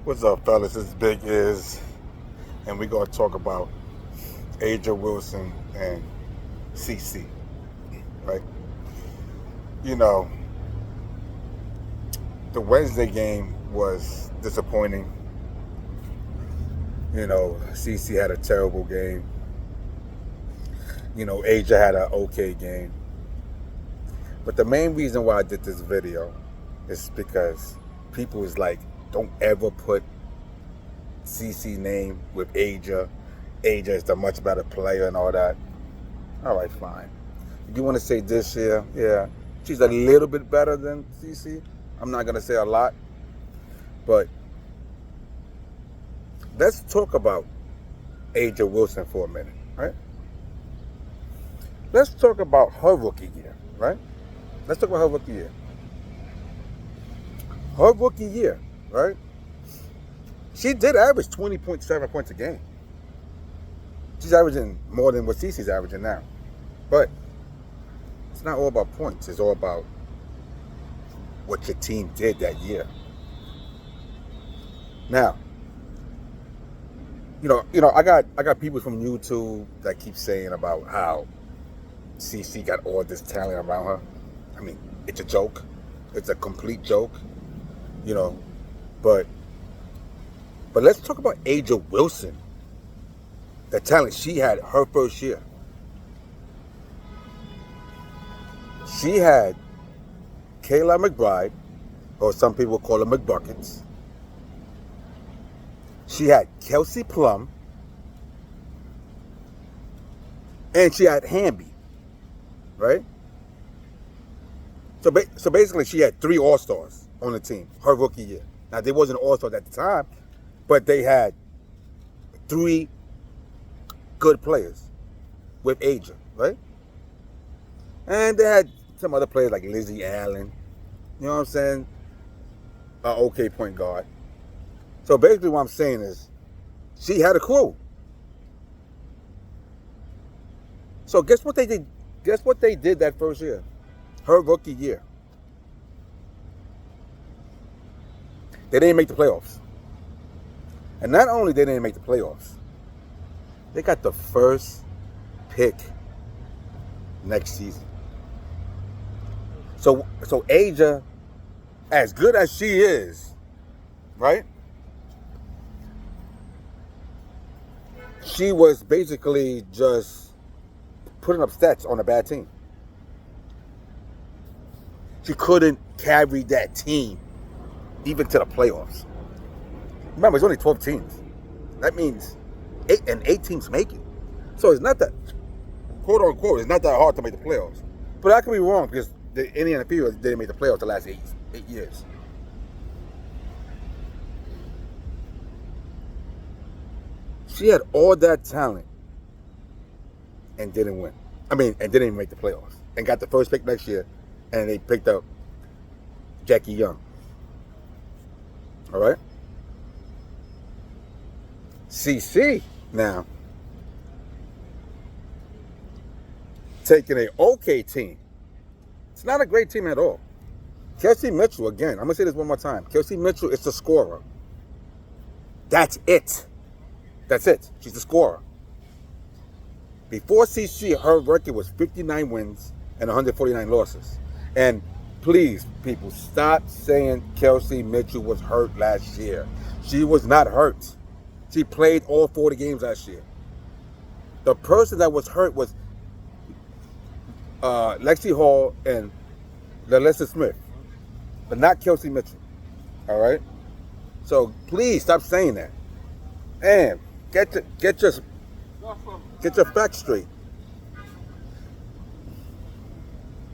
What's up, fellas? It's Big Iz, and we're going to talk about Aja Wilson and CC, right? You know, the Wednesday game was disappointing. CC had a terrible game. Aja had an okay game. But the main reason why I did this video is because people is like, don't ever put CC name with Aja. Aja is the much better player and all that. All right, fine. If you want to say this year, yeah, she's a little bit better than CC. I'm not going to say a lot. But let's talk about Aja Wilson for a minute, right? Let's talk about her rookie year, right? Let's talk about her rookie year. Her rookie year, right? She did average 20.7 points a game. She's averaging more than what CC's averaging now. But it's not all about points. It's all about what your team did that year. Now, I got people from YouTube that keep saying about how CC got all this talent around her. I mean, it's a joke. It's a complete joke. But let's talk about Aja Wilson. The talent she had her first year. She had Kayla McBride, or some people call her McBuckets. She had Kelsey Plum. And she had Hamby. Right? So basically, she had 3 All-Stars on the team her rookie year. Now, they wasn't All-Stars at the time, but they had 3 good players with Aja, right? And they had some other players like Lizzie Allen, you know what I'm saying? An okay point guard. So basically what I'm saying is she had a crew. So guess what they did? Guess what they did that first year? Her rookie year. They didn't make the playoffs. And not only they didn't make the playoffs, they got the first pick next season. So Aja, as good as she is, right? She was basically just putting up stats on a bad team. She couldn't carry that team even to the playoffs. Remember, it's only 12 teams. That means 8 teams make it. So it's not that, quote unquote, it's not that hard to make the playoffs. But I could be wrong because the Indiana Fever didn't make the playoffs the last 8 years. She had all that talent and didn't win. And didn't even make the playoffs. And got the first pick next year, and they picked up Jackie Young. All right? CC now taking an okay team. It's not a great team at all. Kelsey Mitchell, again, I'm going to say this one more time. Kelsey Mitchell is the scorer. That's it. That's it. She's the scorer. Before CC, her record was 59 wins and 149 losses. And please, people, stop saying Kelsey Mitchell was hurt last year. She was not hurt. She played all 40 games last year. The person that was hurt was Lexi Hall and Lalissa Smith, but not Kelsey Mitchell. All right? So please stop saying that. And get your facts straight.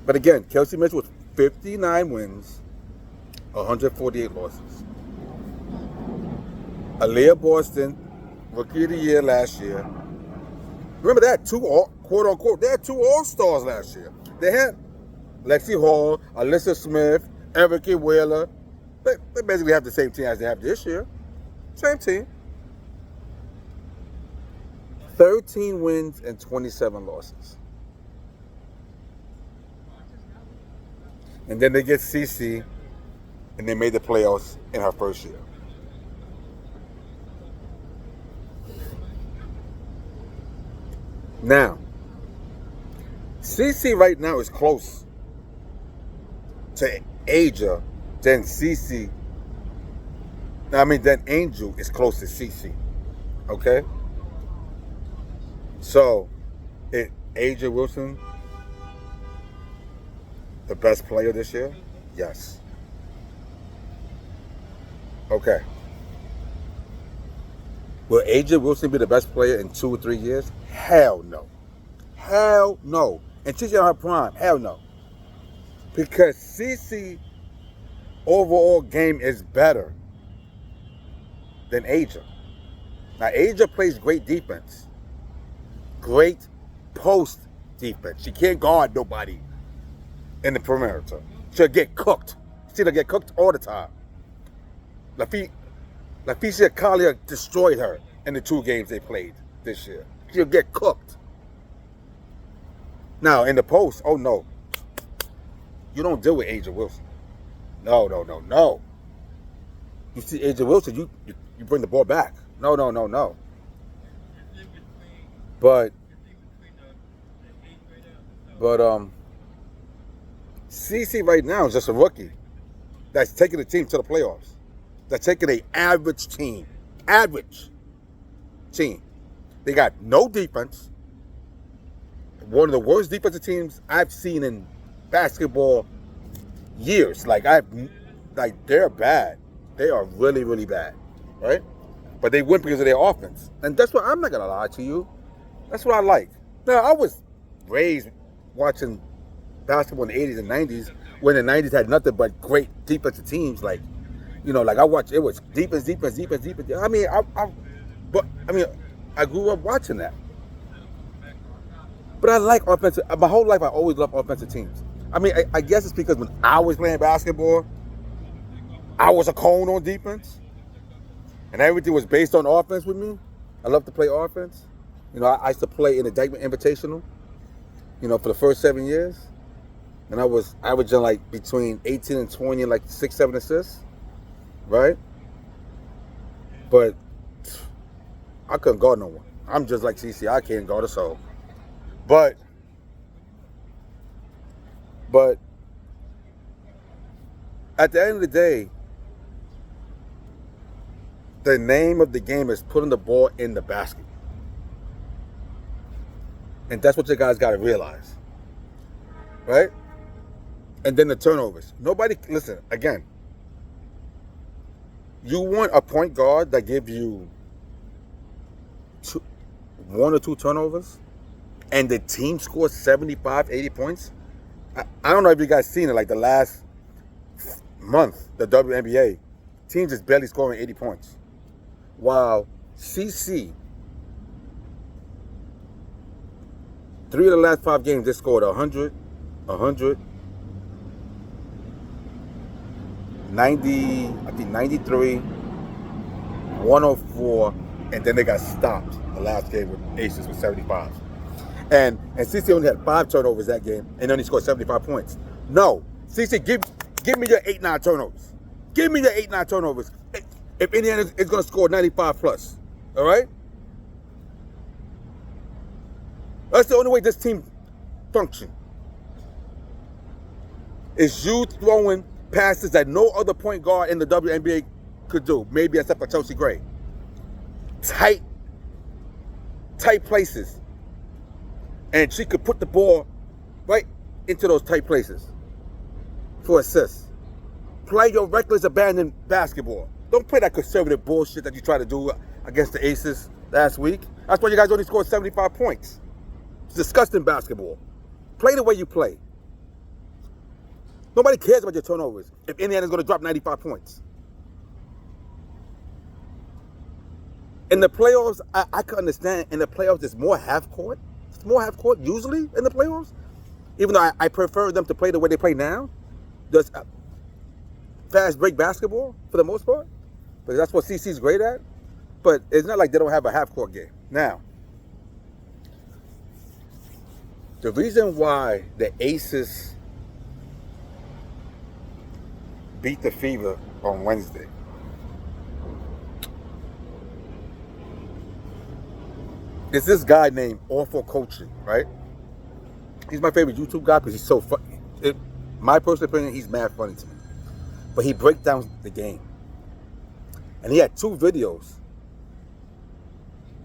But again, Kelsey Mitchell was 59 wins, 148 losses. Aaliyah Boston, Rookie of the Year last year. Remember that, quote unquote, they had 2 All-Stars last year. They had Lexi Hall, Alyssa Smith, Erica Wheeler. They basically have the same team as they have this year. Same team. 13 wins and 27 losses. And then they get CC, and they made the playoffs in her first year. Now, CC right now is close to Asia than CC. I mean, then Angel is close to CC. Okay? So, is Asia Wilson the best player this year? Yes. Okay. Will Asia Wilson be the best player in 2 or 3 years? Hell no. Hell no. And she's in her prime. Hell no. Because CC overall game is better than Asia. Now, Asia plays great defense. Great post defense. She can't guard nobody in the perimeter. She'll get cooked. She'll get cooked all the time. Laphisia Collier destroyed her in the 2 games they played this year. She'll get cooked. Now, in the post, oh no. You don't deal with Asia Wilson. No. You see Asia Wilson, you bring the ball back. No. But CC right now is just a rookie that's taking the team to the playoffs. That's taking an average team. They got no defense. One of the worst defensive teams I've seen in basketball years. They're bad. They are really, really bad, right? But they win because of their offense. And that's what, I'm not going to lie to you. That's what I like. Now, I was raised watching basketball in the 80s and 90s when the 90s had nothing but great defensive teams. I watched, it was defense. I grew up watching that. But I like offensive. My whole life, I always loved offensive teams. I guess it's because when I was playing basketball, I was a cone on defense. And everything was based on offense with me. I love to play offense. I used to play in the Dykeman Invitational, for the first 7 years. And I was averaging between 18 and 20 and 6, 7 assists. Right? But I couldn't guard no one. I'm just like CC. I can't guard a soul. But at the end of the day, the name of the game is putting the ball in the basket. And that's what you guys got to realize. Right? And then the turnovers. Listen, again, you want a point guard that give you 1 or 2 turnovers and the team scores 75, 80 points? I don't know if you guys seen it, the last month, the WNBA, teams is barely scoring 80 points. While CC, 3 of the last 5 games, they scored 100, 90, I think 93, 104, and then they got stopped the last game with Aces with 75. And CC only had 5 turnovers that game and only scored 75 points. No, CC, give me your 8-9 turnovers. Give me your 8-9 turnovers. If Indiana is going to score 95 plus, all right? That's the only way this team functions. Is you throwing passes that no other point guard in the WNBA could do, maybe except for Chelsea Gray. Tight places. And she could put the ball right into those tight places for assists. Play your reckless abandoned basketball. Don't play that conservative bullshit that you try to do against the Aces last week. That's why you guys only scored 75 points. It's disgusting basketball. Play the way you play. Nobody cares about your turnovers if Indiana's going to drop 95 points. In the playoffs, I can understand. In the playoffs, there's more half court. It's more half court usually in the playoffs. Even though I prefer them to play the way they play now. Just fast break basketball for the most part. Because that's what CC's great at. But it's not like they don't have a half court game. Now, the reason why the Aces beat the Fever on Wednesday It's this guy named Awful Coaching, right? He's my favorite YouTube guy because he's so funny. My personal opinion, he's mad funny to me. But he breaks down the game. And he had 2 videos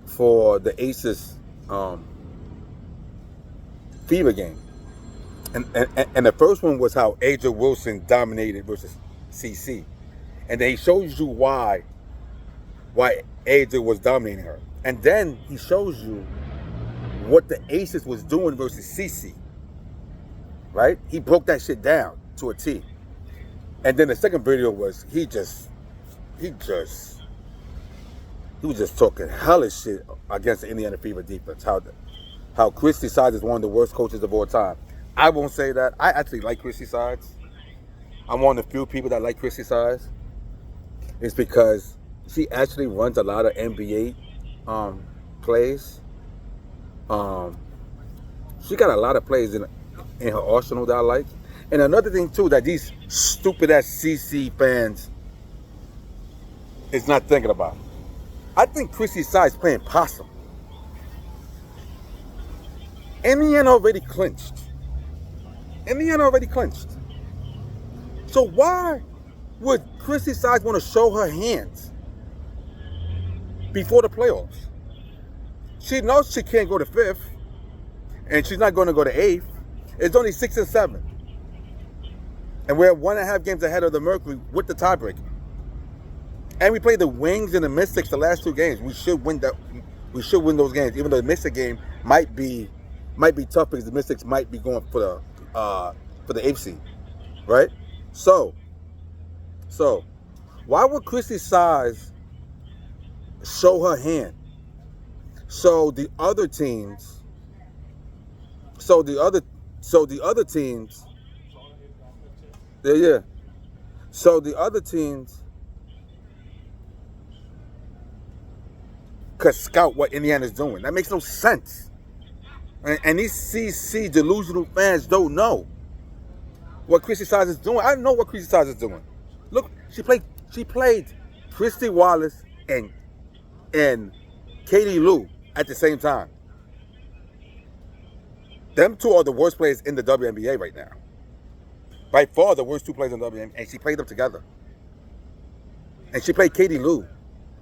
for the Aces Fever game. And the first one was how A'ja Wilson dominated versus CC. And then he shows you why A'ja was dominating her. And then he shows you what the Aces was doing versus CC. Right? He broke that shit down to a T. And then the second video was he was just talking hellish shit against the Indiana Fever defense. How Christy Sides is one of the worst coaches of all time. I won't say that. I actually like Christy Sides. I'm one of the few people that like Christy Sides. It's because she actually runs a lot of NBA plays. She got a lot of plays in her arsenal that I like. And another thing too that these stupid ass CC fans is not thinking about. I think Christy Sides playing possum. Indiana already clinched. So why would Christy Sides want to show her hands before the playoffs? She knows she can't go to 5th, and she's not going to go to 8th. It's only 6 and 7. And we're 1.5 games ahead of the Mercury with the tiebreaker. And we played the Wings and the Mystics the last 2 games. We should win those games, even though the Mystic game might be tough because the Mystics might be going for the 8th seed, right? So why would Christy Sides show her hand? So the other teams could scout what Indiana's doing. That makes no sense. And these CC delusional fans don't know what Christy Sides is doing. I know what Christy Sides is doing. Look, she played Christy Wallace and Katie Lou at the same time. Them 2 are the worst players in the WNBA right now. By far the worst 2 players in the WNBA, and she played them together. And she played Katie Lou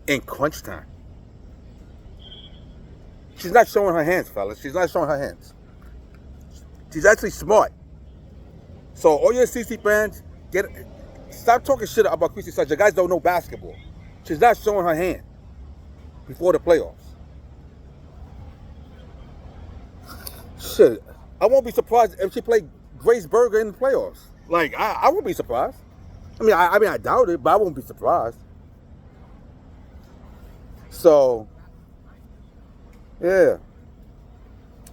in crunch time. She's not showing her hands, fellas. She's not showing her hands. She's actually smart. So all your CC fans, stop talking shit about Christy Sides. You guys don't know basketball. She's not showing her hand before the playoffs. Shit, I won't be surprised if she played Grace Berger in the playoffs. Like, I won't be surprised. I mean, I doubt it, but I won't be surprised. So, yeah.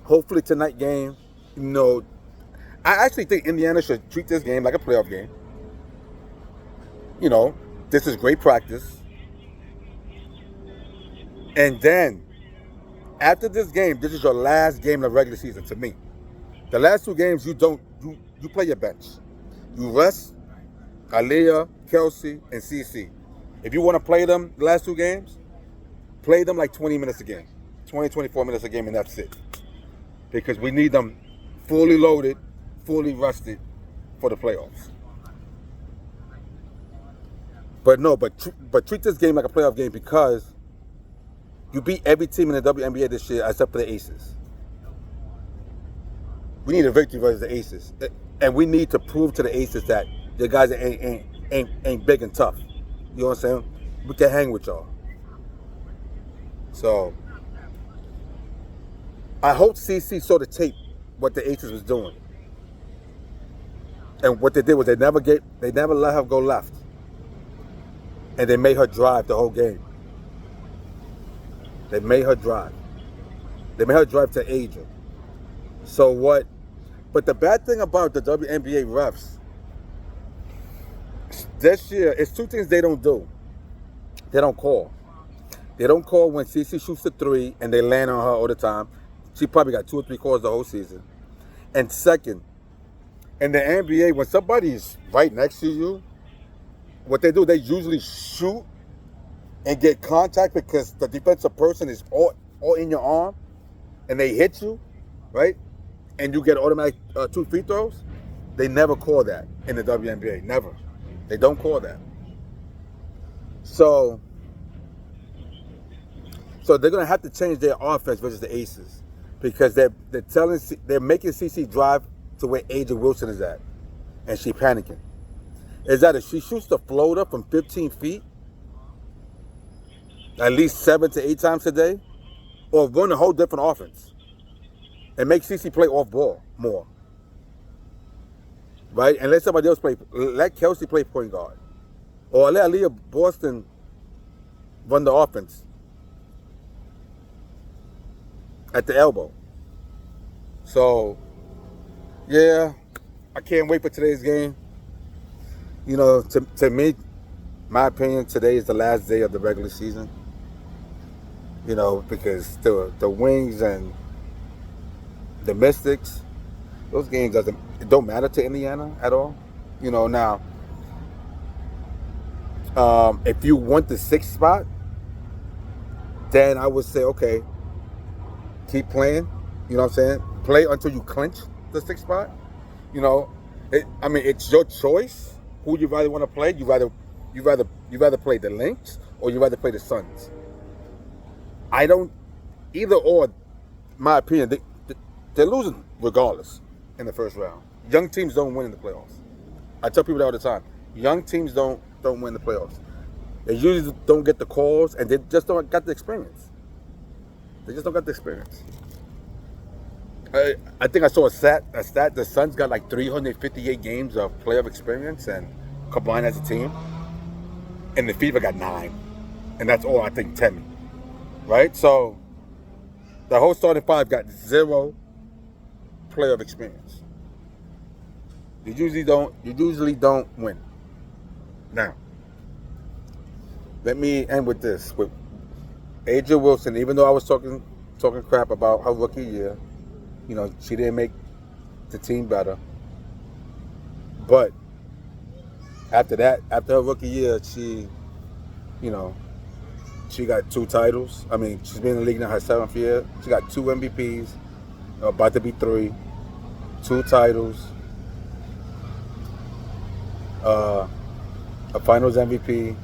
Hopefully tonight game, I actually think Indiana should treat this game like a playoff game. This is great practice. And then, after this game, this is your last game of the regular season to me. The last 2 games, you play your bench. You rest Aaliyah, Kelsey, and CC. If you want to play them the last 2 games, play them like 20 minutes a game. 20, 24 minutes a game, and that's it. Because we need them fully loaded, fully rested for the playoffs. But treat this game like a playoff game because you beat every team in the WNBA this year except for the Aces. We need a victory versus the Aces. And we need to prove to the Aces that the guys ain't big and tough. You know what I'm saying? We can hang with y'all. So, I hope CC saw the tape, what the Aces was doing. And what they did was they never let her go left. And they made her drive the whole game. They made her drive. They made her drive to A'ja. So what? But the bad thing about the WNBA refs this year is 2 things they don't do. They don't call. They don't call when CC shoots the 3 and they land on her all the time. She probably got 2 or 3 calls the whole season. And second, in the NBA, when somebody's right next to you, what they do, they usually shoot and get contact because the defensive person is or in your arm, and they hit you, right? And you get automatic 2 free throws, they never call that in the WNBA. Never. They don't call that. So they're gonna have to change their offense versus the Aces, because they're making CC drive to where Aja Wilson is at, and she panicking. Is that if she shoots the floater from 15 feet at least 7 to 8 times a day, or run a whole different offense and make CC play off ball more, right? And let somebody else play. Let Kelsey play point guard, or let Aaliyah Boston run the offense at the elbow. So, yeah, I can't wait for today's game. You know, to me, my opinion, today is the last day of the regular season. You know, because the Wings and the Mystics, those games don't matter to Indiana at all. You know, now, if you want the 6th spot, then I would say, okay, keep playing. You know what I'm saying? Play until you clinch the 6th spot. You know, it's your choice who you rather want to play. You rather play the Lynx, or you rather play the Suns. I don't, either or, my opinion, they're losing regardless in the first round. Young teams don't win in the playoffs. I tell people that all the time. Young teams don't win the playoffs. They usually don't get the calls, and they just don't got the experience. They just don't got the experience. I think I saw a stat. The Suns got like 358 games of playoff experience and combined as a team, and the Fever got 9, and that's all I think 10. Right? So the whole starting 5 got 0 playoff experience. You usually don't win. Now, let me end with this. With Aja Wilson, even though I was talking crap about her rookie year, you know, she didn't make the team better. But after her rookie year, she got 2 titles. I mean, she's been in the league now her 7th year. She got 2 MVPs, about to be 3, 2 titles, a Finals MVP.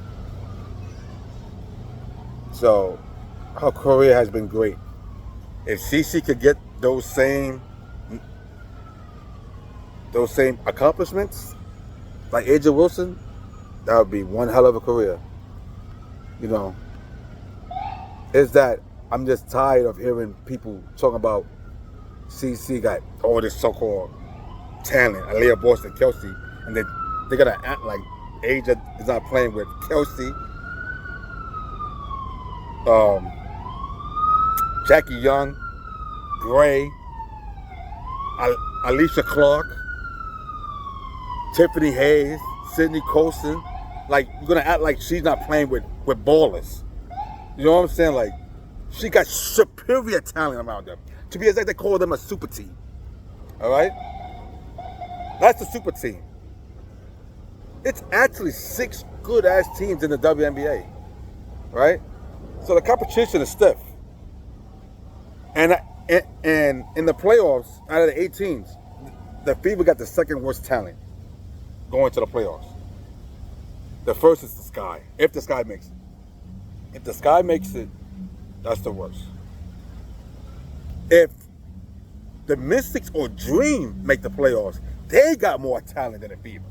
So her career has been great. If CC could get those same accomplishments like Aja Wilson, that would be one hell of a career. You know, is that I'm just tired of hearing people talking about CC got all this so-called talent, Aaliyah Boston, Kelsey, and they're gonna act like Aja is not playing with Kelsey, Jackie Young, Gray, Alicia Clark, Tiffany Hayes, Sydney Colson. Like, you're gonna act like she's not playing with ballers. You know what I'm saying? Like, she got superior talent around them. To be exact, they call them a super team. All right? That's the super team. It's actually 6 good-ass teams in the WNBA. Right? So the competition is stiff. And in the playoffs, out of the 8 teams, the Fever got the 2nd worst talent going to the playoffs. The first is the Sky, if the Sky makes it. If the Sky makes it, that's the worst. If the Mystics or Dream make the playoffs, they got more talent than the Fever.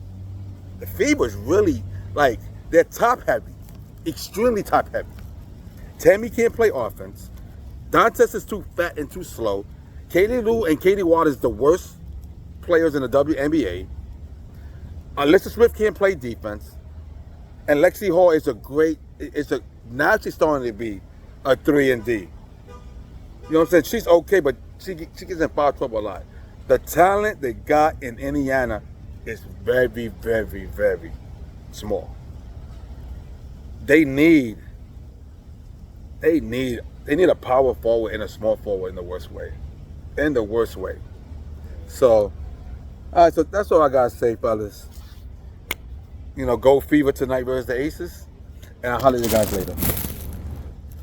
The Fever's really, like, they're top-heavy, extremely top-heavy. Tammy can't play offense. Dantes is too fat and too slow. Katie Lou and Katie Waters the worst players in the WNBA. Alyssa Swift can't play defense. And Lexi Hall is now she's starting to be a 3-and-D. You know what I'm saying? She's okay, but she gets in foul trouble a lot. The talent they got in Indiana is very, very, very small. They need a power forward and a small forward in the worst way. In the worst way. So, all right, so that's all I got to say, fellas. You know, go Fever tonight versus the Aces. And I'll holler at you guys later.